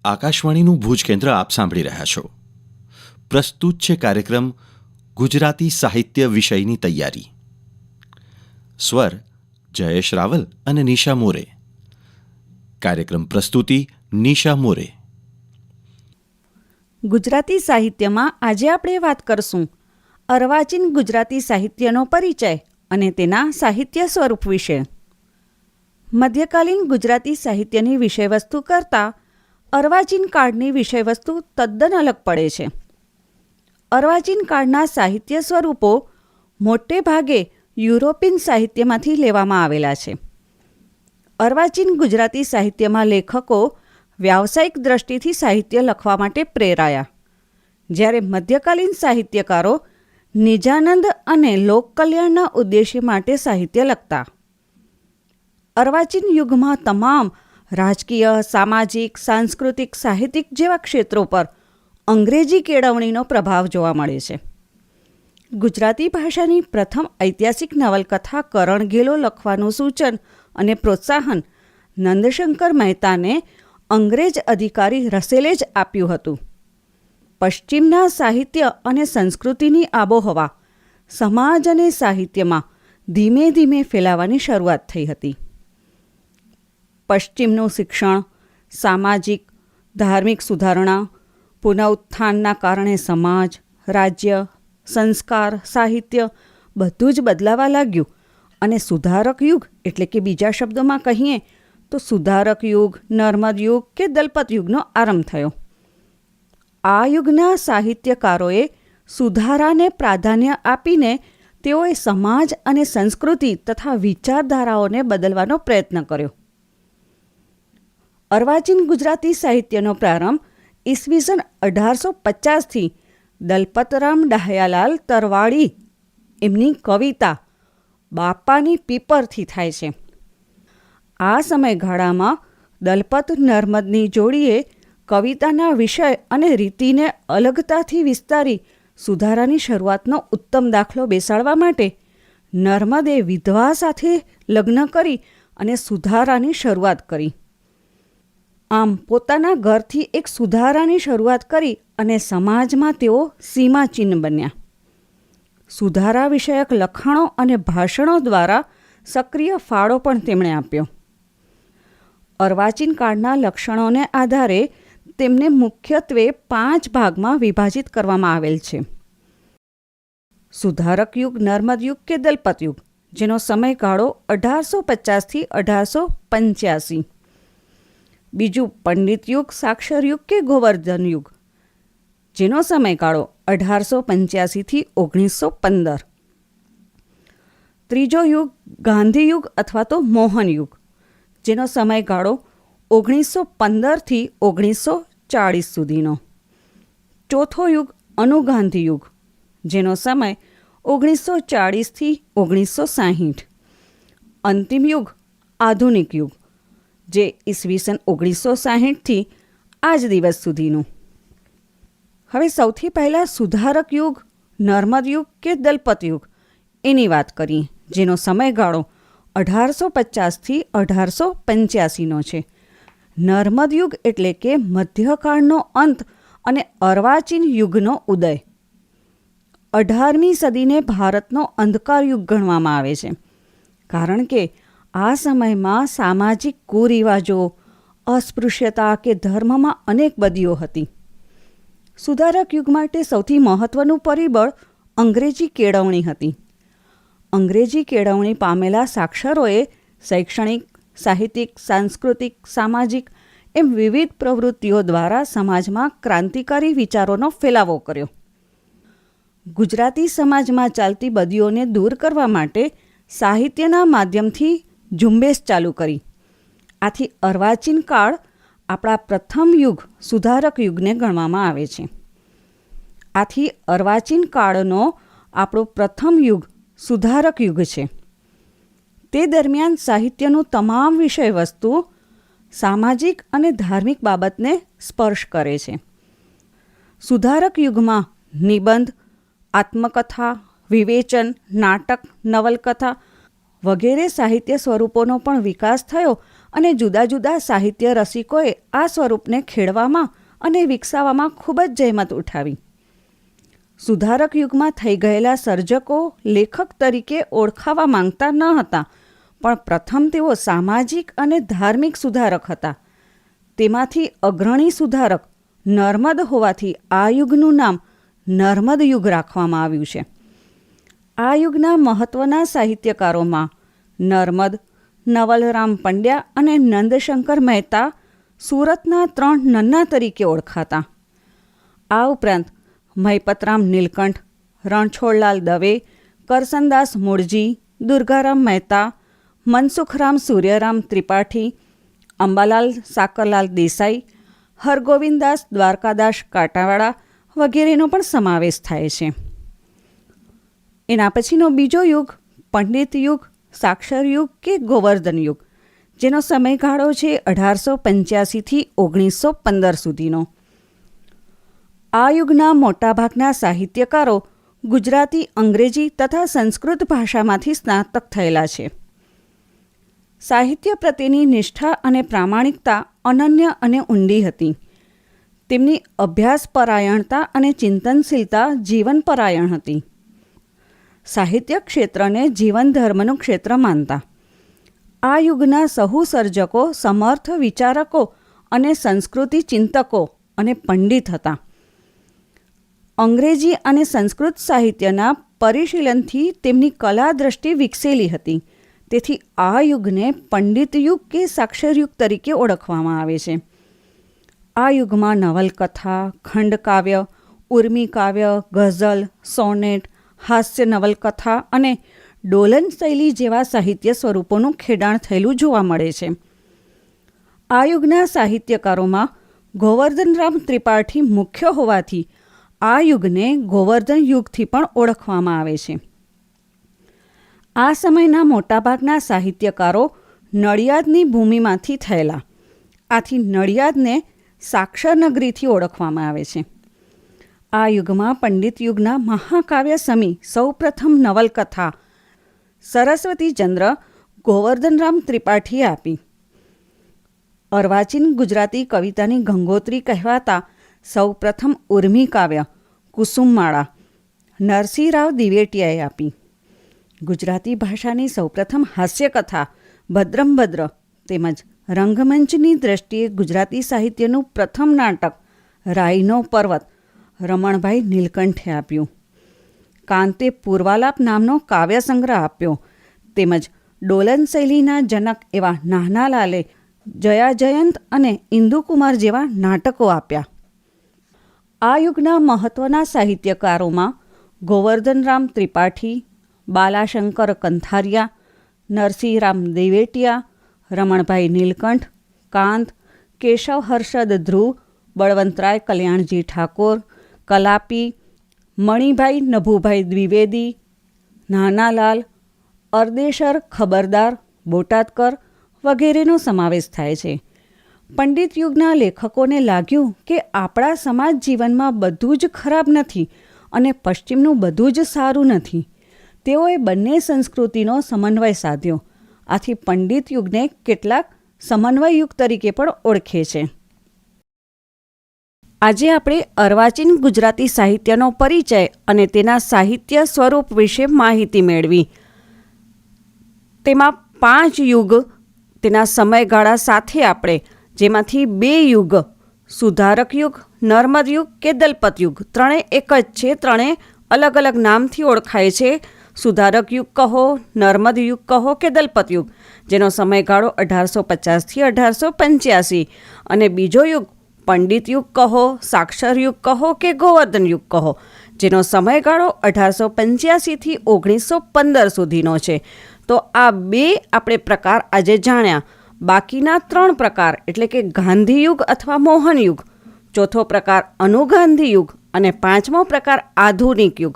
આકાશવાણીનું ભુજ કેન્દ્ર આપ સાંભળી રહ્યા છો. પ્રસ્તુત છે કાર્યક્રમ ગુજરાતી સાહિત્ય વિષયની તૈયારી. સ્વર જયેશ રાવલ અને નિશા મોરે. કાર્યક્રમ પ્રસ્તુતિ નિશા મોરે. ગુજરાતી સાહિત્યમાં આજે આપણે વાત કરશું અર્વાચીન ગુજરાતી સાહિત્યનો પરિચય અને તેના સાહિત્ય સ્વરૂપ વિશે. મધ્યકાલીન ગુજરાતી સાહિત્યની વિષયવસ્તુ કરતાં અર્વાચીન કાળની વિષયવસ્તુ તદ્દન અલગ પડે છે. અર્વાચીન કાળના સાહિત્ય સ્વરૂપો મોટે ભાગે યુરોપિયન સાહિત્યમાંથી લેવામાં આવેલા છે. અર્વાચીન ગુજરાતી સાહિત્યમાં લેખકો વ્યાવસાયિક દ્રષ્ટિથી સાહિત્ય લખવા માટે પ્રેરાયા, જ્યારે મધ્યકાલીન સાહિત્યકારો નિજાનંદ અને લોકકલ્યાણના ઉદ્દેશ્ય માટે સાહિત્ય લખતા. અર્વાચીન યુગમાં તમામ રાજકીય, સામાજિક, સાંસ્કૃતિક, સાહિત્યિક જેવા ક્ષેત્રો પર અંગ્રેજી કેળવણીનો પ્રભાવ જોવા મળે છે. ગુજરાતી ભાષાની પ્રથમ ઐતિહાસિક નવલકથા કરણ ઘેલો લખવાનું સૂચન અને પ્રોત્સાહન નંદશંકર મહેતાને અંગ્રેજ અધિકારી રસેલે જ આપ્યું હતું. પશ્ચિમના સાહિત્ય અને સંસ્કૃતિની આબોહવા સમાજ અને સાહિત્યમાં ધીમે ધીમે ફેલાવાની શરૂઆત થઈ હતી. પશ્ચિમનું શિક્ષણ, સામાજિક, ધાર્મિક સુધારણા, પુનઃઉત્થાનના કારણે સમાજ, રાજ્ય, સંસ્કાર, સાહિત્ય બધું જ બદલાવા લાગ્યું અને સુધારક યુગ એટલે કે બીજા શબ્દોમાં કહીએ તો સુધારક યુગ, નર્મદ યુગ કે દલપત યુગનો આરંભ થયો. આ યુગના સાહિત્યકારોએ સુધારાને પ્રાધાન્ય આપીને તેઓએ સમાજ અને સંસ્કૃતિ તથા વિચારધારાઓને બદલવાનો પ્રયત્ન કર્યો. અર્વાચીન ગુજરાતી સાહિત્યનો પ્રારંભ ઈસવીસન 1850થી દલપતરામ ડાહ્યાલાલ તરવાડી એમની કવિતા બાપાની પીપરથી થાય છે. આ સમયગાળામાં દલપત નર્મદની જોડીએ કવિતાના વિષય અને રીતિને અલગતાથી વિસ્તારી સુધારાની શરૂઆતનો ઉત્તમ દાખલો બેસાડવા માટે નર્મદે વિધવા સાથે લગ્ન કરી અને સુધારાની શરૂઆત કરી. આમ પોતાના ઘરથી એક સુધારાની શરૂઆત કરી અને સમાજમાં તેઓ સીમાચિહ્ન બન્યા. સુધારા વિષયક લખાણો અને ભાષણો દ્વારા સક્રિય ફાળો પણ તેમણે આપ્યો. અર્વાચીન કાળના લક્ષણોને આધારે તેમને મુખ્યત્વે 5 ભાગમાં વિભાજિત કરવામાં આવેલ છે. સુધારક યુગ, નર્મદ યુગ કે દલપત યુગ, જેનો સમયગાળો 1850થી 1885. બીજું પંડિત યુગ, સાક્ષર યુગ કે ગોવર્ધન યુગ, જેનો સમયગાળો 1885થી 1915. ત્રીજો યુગ ગાંધી યુગ અથવા તો મોહન યુગ, જેનો સમયગાળો 1915થી 1940 સુધીનો. ચોથો યુગ અનુગાંધી યુગ, જેનો સમય 1940થી 1960. અંતિમ યુગ આધુનિક યુગ, જે ઈસવીસન 1960થી આજ દિવસ સુધીનું. હવે સૌથી પહેલાં સુધારક યુગ, નર્મદ યુગ કે દલપત યુગ એની વાત કરીએ, જેનો સમયગાળો 1850થી 1885નો છે. નર્મદ યુગ એટલે કે મધ્યકાળનો અંત અને અર્વાચીન યુગનો ઉદય. 18મી સદીને ભારતનો અંધકાર યુગ ગણવામાં આવે છે, કારણ કે આ સમયમાં સામાજિક કુરિવાજો, અસ્પૃશ્યતા કે ધર્મમાં અનેક બદીઓ હતી. સુધારક યુગ માટે સૌથી મહત્ત્વનું પરિબળ અંગ્રેજી કેળવણી હતી. અંગ્રેજી કેળવણી પામેલા સાક્ષરોએ શૈક્ષણિક, સાહિત્યિક, સાંસ્કૃતિક, સામાજિક એમ વિવિધ પ્રવૃત્તિઓ દ્વારા સમાજમાં ક્રાંતિકારી વિચારોનો ફેલાવો કર્યો. ગુજરાતી સમાજમાં ચાલતી બદીઓને દૂર કરવા માટે સાહિત્યના માધ્યમથી ઝુંબેશ ચાલુ કરી. આથી અર્વાચીન કાળ આપણા પ્રથમ યુગ સુધારક યુગને ગણવામાં આવે છે. આથી અર્વાચીન કાળનો આપણો પ્રથમ યુગ સુધારક યુગ છે. તે દરમિયાન સાહિત્યનું તમામ વિષય વસ્તુ સામાજિક અને ધાર્મિક બાબતને સ્પર્શ કરે છે. સુધારક યુગમાં નિબંધ, આત્મકથા, વિવેચન, નાટક, નવલકથા વગેરે સાહિત્ય સ્વરૂપોનો પણ વિકાસ થયો અને જુદા જુદા સાહિત્ય રસિકોએ આ સ્વરૂપને ખેડવામાં અને વિકસાવવામાં ખૂબ જ જહેમત ઉઠાવી. સુધારક યુગમાં થઈ ગયેલા સર્જકો લેખક તરીકે ઓળખાવા માંગતા ન હતા, પણ પ્રથમ તેઓ સામાજિક અને ધાર્મિક સુધારક હતા. તેમાંથી અગ્રણી સુધારક નર્મદ હોવાથી આ યુગનું નામ નર્મદ યુગ રાખવામાં આવ્યું છે. આ યુગના મહત્ત્વના સાહિત્યકારોમાં નર્મદ, નવલરામ પંડ્યા અને નંદશંકર મહેતા સુરતના 3 નન્ના તરીકે ઓળખાતા. આ ઉપરાંત મહિપતરામ નીલકંઠ, રણછોડલાલ દવે, કરસનદાસ મૂળજી, દુર્ગારામ મહેતા, મનસુખરામ સૂર્યરામ ત્રિપાઠી, અંબાલાલ સાકરલાલ દેસાઈ, હરગોવિંદદાસ દ્વારકાદાસ કાંટાવાળા વગેરેનો પણ સમાવેશ થાય છે. એના પછીનો બીજો યુગ પંડિત યુગ, સાક્ષર યુગ કે ગોવર્ધન યુગ, જેનો સમયગાળો છે 1885થી 1915 સુધીનો. આ યુગના મોટાભાગના સાહિત્યકારો ગુજરાતી, અંગ્રેજી તથા સંસ્કૃત ભાષામાંથી સ્નાતક થયેલા છે. સાહિત્ય પ્રત્યેની નિષ્ઠા અને પ્રામાણિકતા અનન્ય અને ઊંડી હતી. તેમની અભ્યાસપરાયણતા અને ચિંતનશીલતા જીવનપરાયણ હતી. સાહિત્ય ક્ષેત્રને જીવન ધર્મનું ક્ષેત્ર માનતા. આ યુગના સહુ સર્જકો સમર્થ વિચારકો અને સંસ્કૃતિ ચિંતકો અને પંડિત હતા. અંગ્રેજી અને સંસ્કૃત સાહિત્યના પરિશીલનથી તેમની કલા દ્રષ્ટિ વિકસેલી હતી. તેથી આ યુગને પંડિત યુગ કે સાક્ષર યુગ તરીકે ઓળખવામાં આવે છે. આ યુગમાં નવલકથા, ખંડકાવ્ય, ઉર્મિકાવ્ય, ગઝલ, સોનેટ, હાસ્ય નવલકથા અને ડોલન શૈલી જેવા સાહિત્ય સ્વરૂપોનું ખેડાણ થયેલું જોવા મળે છે. આ યુગના સાહિત્યકારોમાં ગોવર્ધનરામ ત્રિપાઠી મુખ્ય હોવાથી આ યુગને ગોવર્ધન યુગથી પણ ઓળખવામાં આવે છે. આ સમયના મોટાભાગના સાહિત્યકારો નડિયાદની ભૂમિમાંથી થયેલા. આથી નડિયાદને સાક્ષર નગરીથી ઓળખવામાં આવે છે. આ યુગમાં પંડિત યુગના મહાકાવ્ય સમી સૌપ્રથમ નવલકથા સરસ્વતીચંદ્ર ગોવર્ધનરામ ત્રિપાઠીએ આપી. અર્વાચીન ગુજરાતી કવિતાની ગંગોત્રી કહેવાતા સૌપ્રથમ ઉર્મિકાવ્ય કુસુમમાળા નરસિંહરાવ દિવેટિયાએ આપી. ગુજરાતી ભાષાની સૌપ્રથમ હાસ્યકથા ભદ્રંભદ્ર તેમજ રંગમંચની દ્રષ્ટિએ ગુજરાતી સાહિત્યનું પ્રથમ નાટક રાઈનો પર્વત રમણભાઈ નીલકંઠે આપ્યું. કાંતે પૂર્વાલાપ નામનો કાવ્યસંગ્રહ આપ્યો. તેમજ ડોલન શૈલીના જનક એવા નાનાલાલે જયાજયંત અને ઇન્દુકુમાર જેવા નાટકો આપ્યા. આ યુગના મહત્ત્વના સાહિત્યકારોમાં ગોવર્ધનરામ ત્રિપાઠી, બાલાશંકર કંથારિયા, નરસિંહરામ દિવેટિયા, રમણભાઈ નીલકંઠ, કાંત, કેશવ હર્ષદ ધ્રુવ, બળવંતરાય કલ્યાણજી ઠાકોર, કલાપી, મણિભાઈ નભુભાઈ દ્વિવેદી, નાનાલાલ, અરદેશર ખબરદાર, બોટાદકર વગેરેનો સમાવેશ થાય છે. પંડિત યુગના લેખકોને લાગ્યું કે આપણા સમાજ જીવનમાં બધું જ ખરાબ નથી અને પશ્ચિમનું બધું જ સારું નથી. તેઓએ બંને સંસ્કૃતિનો સમન્વય સાધ્યો. આથી પંડિત યુગને કેટલાક સમન્વય યુગ તરીકે પણ ઓળખે છે. આજે આપણે અર્વાચીન ગુજરાતી સાહિત્યનો પરિચય અને તેના સાહિત્ય સ્વરૂપ વિશે માહિતી મેળવી. તેમાં 5 યુગ, તેના સમયગાળા સાથે આપણે જેમાંથી 2 યુગ સુધારક યુગ, નર્મદ યુગ કે દલપત યુગ ત્રણેય એક જ છે. ત્રણેય અલગ અલગ નામથી ઓળખાય છે. સુધારક યુગ કહો, નર્મદ યુગ કહો કે દલપત યુગ, જેનો સમયગાળો 1850થી 1885, અને બીજો યુગ પંડિત યુગ કહો, સાક્ષર યુગ કહો કે ગોવર્ધન યુગ કહો, જેનો સમયગાળો 1885થી 1915 સુધીનો છે. તો આ 2 આપણે પ્રકાર આજે જાણ્યા. બાકીના 3 પ્રકાર એટલે કે ગાંધી યુગ અથવા મોહન યુગ, ચોથો પ્રકાર અનુગાંધી યુગ અને 5મો પ્રકાર આધુનિક યુગ,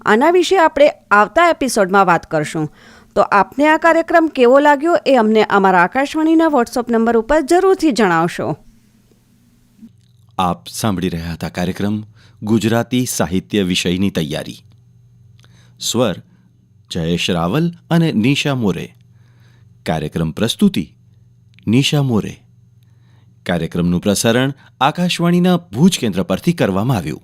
આના વિશે આપણે આવતા એપિસોડમાં વાત કરશું. તો આપને આ કાર્યક્રમ કેવો લાગ્યો એ અમને અમારા આકાશવાણીના વોટ્સઅપ નંબર ઉપર જરૂરથી જણાવશો. આપ સાંભળી રહ્યા હતા કાર્યક્રમ ગુજરાતી સાહિત્ય વિષયની તૈયારી. સ્વર જયેશ રાવલ અને નિશા મોરે. કાર્યક્રમ પ્રસ્તુતિ નિશા મોરે. કાર્યક્રમનું પ્રસારણ આકાશવાણીના ભુજ કેન્દ્ર પરથી કરવામાં આવ્યું.